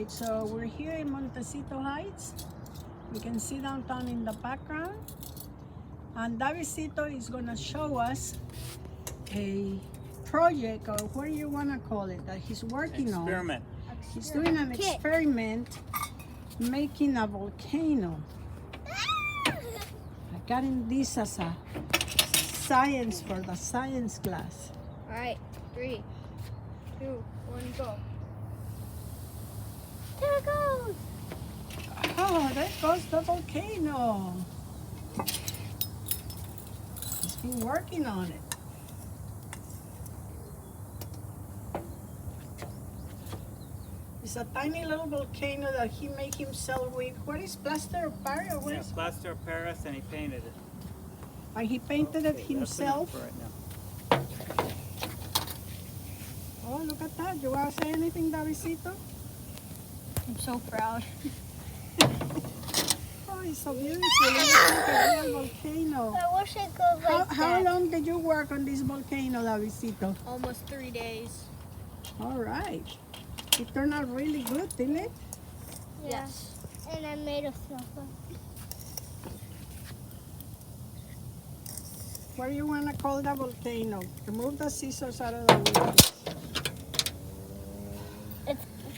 right, so we're here in Montecito Heights. You can see downtown in the background. And Davicito is gonna show us a project, or what do you wanna call it, that he's working on. Experiment. He's doing an experiment making a volcano. I got in this as a science for the science class. All right, 3, 2, 1, go. There it goes. Oh, there goes the volcano. He's been working on it. It's a tiny little volcano that he made himself with, what is plaster of Paris or what Yeah, is it? plaster of Paris, and he painted it. And he painted it Okay, that's himself. enough for right now. Oh, look at that. You want to say anything, Davicito? I'm so proud. Oh, it's so beautiful. It looks like a real volcano. I wish it goes like How long did you work on this volcano, Davicito? Almost 3 days. All right. It turned out really good, didn't it? Yes. And I made a sofa. What do you want to call the volcano? Remove the scissors out of the way.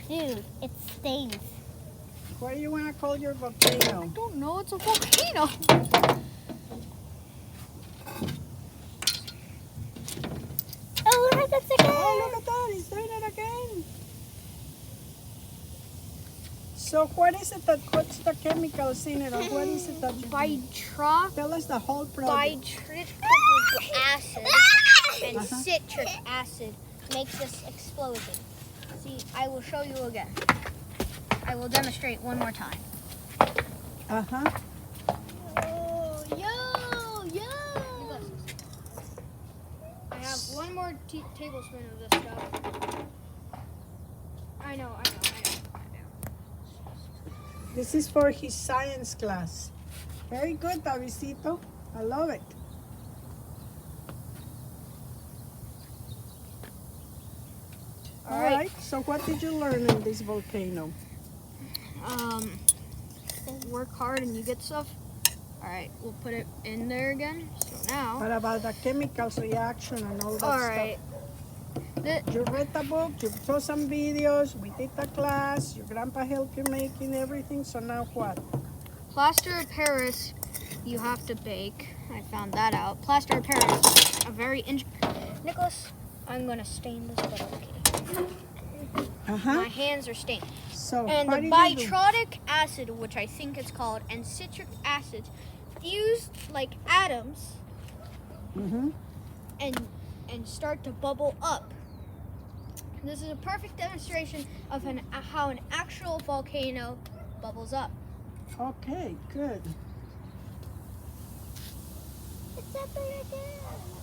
Dude, it stings. What do you want to call your volcano? I don't know, it's a volcano. Oh, look at this again. Oh, look at that. He's doing it again. So what is it what's the chemicals in it, or what is it that you do? Tell us the whole project. Nitric acid and Uh-huh. citric acid makes this explosion. See, I will show you again. I will demonstrate one more time. Uh-huh. Oh, yo! I have one more tablespoon of this stuff. I know. This is for his science class. Very good, Davicito. I love it. All right. So what did you learn in this volcano? Work hard and you get stuff. All right, we'll put it in there again. So now. What about the chemicals reaction and all that All stuff? right. You read the book, you saw some videos, we did the class, your grandpa helped you making everything, so now what? Plaster of Paris, you have to bake. I found that out. Plaster of Paris, a very Nicholas, I'm gonna stain this, but okay. Uh-huh. My hands are stained. So And what the did you do? bitrotic acid, which I think it's called, and citric acid fuse like atoms Mm-hmm. and start to bubble up. This is a perfect demonstration of how an actual volcano bubbles up. Okay, good. It's up again.